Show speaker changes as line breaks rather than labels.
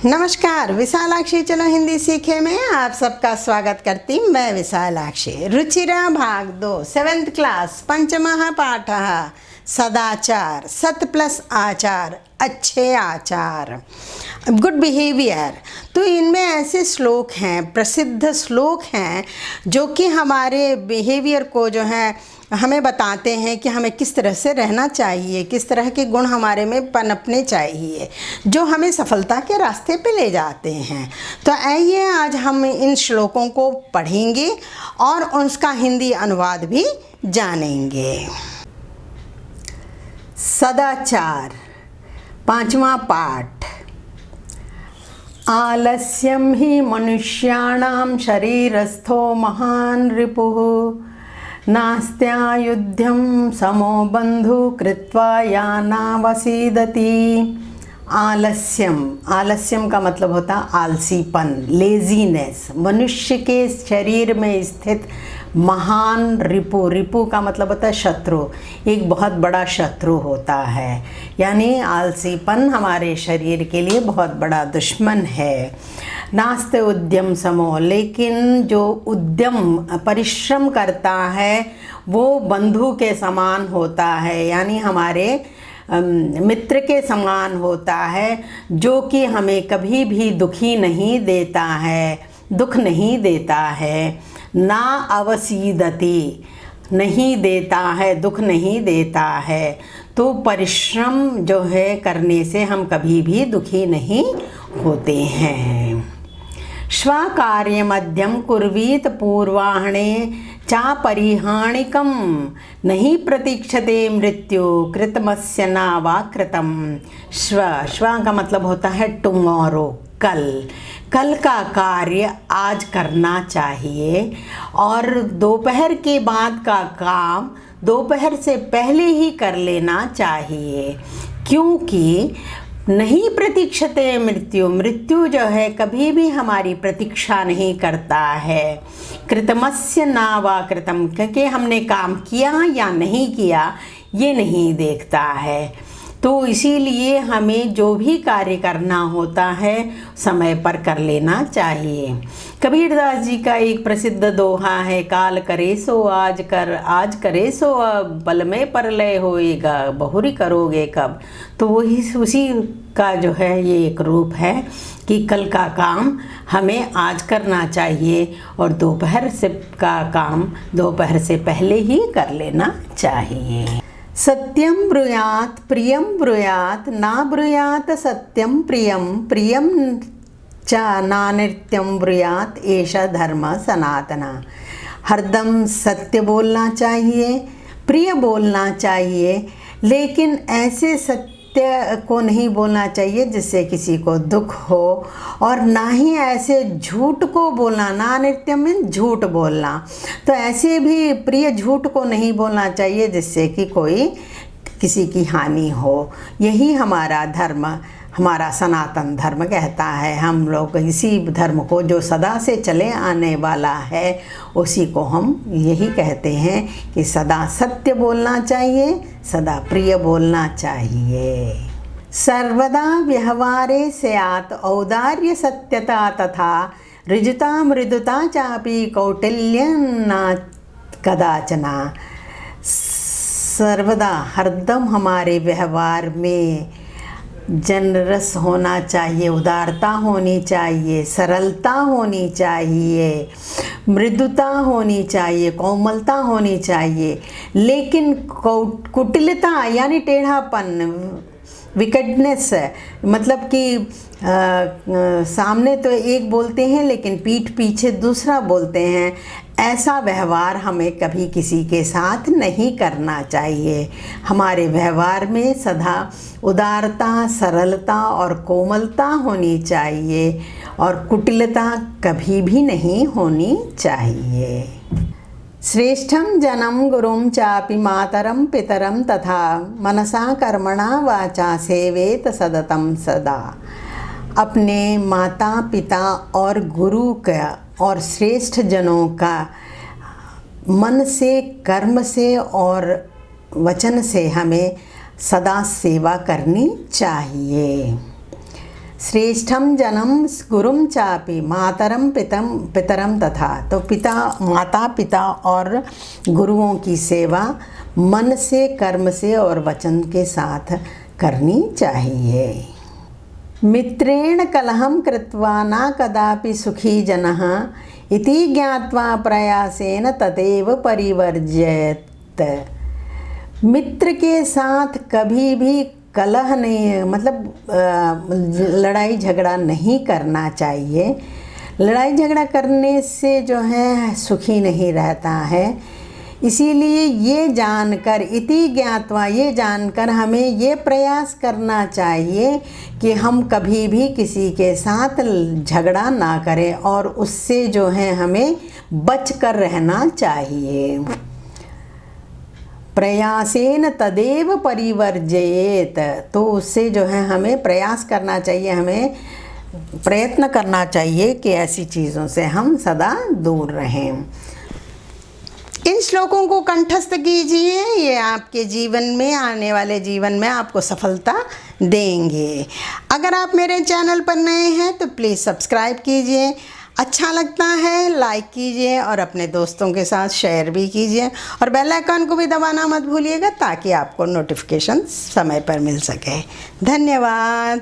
नमस्कार, विशालाक्षी चलो हिंदी सीखे में आप सबका स्वागत करती मैं विशालाक्षी। रुचिरा भाग 2 7th क्लास पंचमः पाठः सदाचार सत प्लस आचार अच्छे आचार गुड बिहेवियर। तो इनमें ऐसे श्लोक हैं, प्रसिद्ध श्लोक हैं जो कि हमारे बिहेवियर को जो है हमें बताते हैं कि हमें किस तरह से रहना चाहिए, किस तरह के गुण हमारे में पनपने चाहिए जो हमें सफलता के रास्ते पे ले जाते हैं। तो आइए आज हम इन श्लोकों को पढ़ेंगे और उसका हिंदी अनुवाद भी जानेंगे। सदाचार, पांचवा पाठ। आलस्यं हि मनुष्याणां शरीरस्थो महान् रिपुः नास्त्यायुध्यं समो बंधु कृत्वा यानावसीदति। आलस्यम का मतलब होता आलसीपन, लेजीनेस। मनुष्य के शरीर में स्थित महान रिपु का मतलब होता है शत्रु, एक बहुत बड़ा शत्रु होता है। यानी आलसीपन हमारे शरीर के लिए बहुत बड़ा दुश्मन है। नास्ते उद्यम समो, लेकिन जो उद्यम परिश्रम करता है वो बंधु के समान होता है, यानी हमारे मित्र के समान होता है, जो कि हमें कभी भी दुखी नहीं देता है, दुख नहीं देता है। ना अवसीदति, नहीं देता है, दुख नहीं देता है। तो परिश्रम जो है करने से हम कभी भी दुखी नहीं होते हैं। श्वकार्य मध्यम कुर्वीत पूर्वाह्णे चापरिहाणिकम नहीं प्रतीक्षते मृत्यु कृतमस्य न वा कृतम। श्व का मतलब होता है टुमारो, कल का कार्य आज करना चाहिए और दोपहर के बाद का काम दोपहर से पहले ही कर लेना चाहिए, क्योंकि नहीं प्रतीक्षते मृत्यु जो है कभी भी हमारी प्रतीक्षा नहीं करता है। कृतमस्य न वा कृतम, क्योंकि हमने काम किया या नहीं किया ये नहीं देखता है। तो इसीलिए हमें जो भी कार्य करना होता है समय पर कर लेना चाहिए। कबीरदास जी का एक प्रसिद्ध दोहा है, काल करे सो आज कर, आज करे सो अब, बल में परलय होएगा, बहुरी करोगे कब। तो वही उसी का जो है ये एक रूप है कि कल का काम हमें आज करना चाहिए और दोपहर से का काम दोपहर से पहले ही कर लेना चाहिए। सत्यम ब्रूयात प्रियम ब्रूयात ना ब्रूयात सत्यम प्रियम प्रियम च नानित्यम ब्रूयात एषा धर्म सनातना। हरदम सत्य बोलना चाहिए, प्रिय बोलना चाहिए, लेकिन ऐसे सत्य को नहीं बोलना चाहिए जिससे किसी को दुख हो, और ना ही ऐसे झूठ को बोलना। ना नृत्य में झूठ बोलना, तो ऐसे भी प्रिय झूठ को नहीं बोलना चाहिए जिससे कि कोई किसी की हानि हो। यही हमारा धर्म, हमारा सनातन धर्म कहता है। हम लोग इसी धर्म को जो सदा से चले आने वाला है उसी को हम यही कहते हैं कि सदा सत्य बोलना चाहिए, सदा प्रिय बोलना चाहिए। सर्वदा व्यवहारे स्यात् औदार्य सत्यता तथा ऋजुता मृदुता चापि कौटिल्यं न कदाचना। सर्वदा हरदम हमारे व्यवहार में जनरस होना चाहिए, उदारता होनी चाहिए, सरलता होनी चाहिए, मृदुता होनी चाहिए, कोमलता होनी चाहिए, लेकिन कुटिलता यानी टेढ़ापन, विकेटनेस, मतलब कि सामने तो एक बोलते हैं लेकिन पीठ पीछे दूसरा बोलते हैं, ऐसा व्यवहार हमें कभी किसी के साथ नहीं करना चाहिए। हमारे व्यवहार में सदा उदारता, सरलता और कोमलता होनी चाहिए और कुटिलता कभी भी नहीं होनी चाहिए। श्रेष्ठं जनम गुरुं चापि मातरं पितरं तथा मनसा कर्मणा वाचा सेवेत सततं सदा। अपने माता पिता और गुरु का और श्रेष्ठ जनों का मन से, कर्म से और वचन से हमें सदा सेवा करनी चाहिए। श्रेष्ठम जनम गुरुम चापि मातरम पितरम तथा। तो पिता, माता पिता और गुरुओं की सेवा मन से, कर्म से और वचन के साथ करनी चाहिए। मित्रेण कलहं कृत्वा न कदापि सुखी जनः इति ज्ञात्वा प्रयासेन तदेव परिवर्जयेत्। मित्र के साथ कभी भी कलह नहीं, मतलब लड़ाई झगड़ा नहीं करना चाहिए। लड़ाई झगड़ा करने से जो है सुखी नहीं रहता है। इसीलिए ये जानकर, इति ज्ञात्वा, ये जानकर हमें ये प्रयास करना चाहिए कि हम कभी भी किसी के साथ झगड़ा ना करें और उससे जो है हमें बच कर रहना चाहिए। प्रयासेन तदेव परिवर्जयेत। तो उससे जो है हमें प्रयास करना चाहिए, हमें प्रयत्न करना चाहिए कि ऐसी चीज़ों से हम सदा दूर रहें। इन श्लोकों को कंठस्थ कीजिए, ये आपके जीवन में, आने वाले जीवन में आपको सफलता देंगे। अगर आप मेरे चैनल पर नए हैं तो प्लीज़ सब्सक्राइब कीजिए, अच्छा लगता है लाइक कीजिए और अपने दोस्तों के साथ शेयर भी कीजिए और बेल आइकन को भी दबाना मत भूलिएगा ताकि आपको नोटिफिकेशन समय पर मिल सके। धन्यवाद।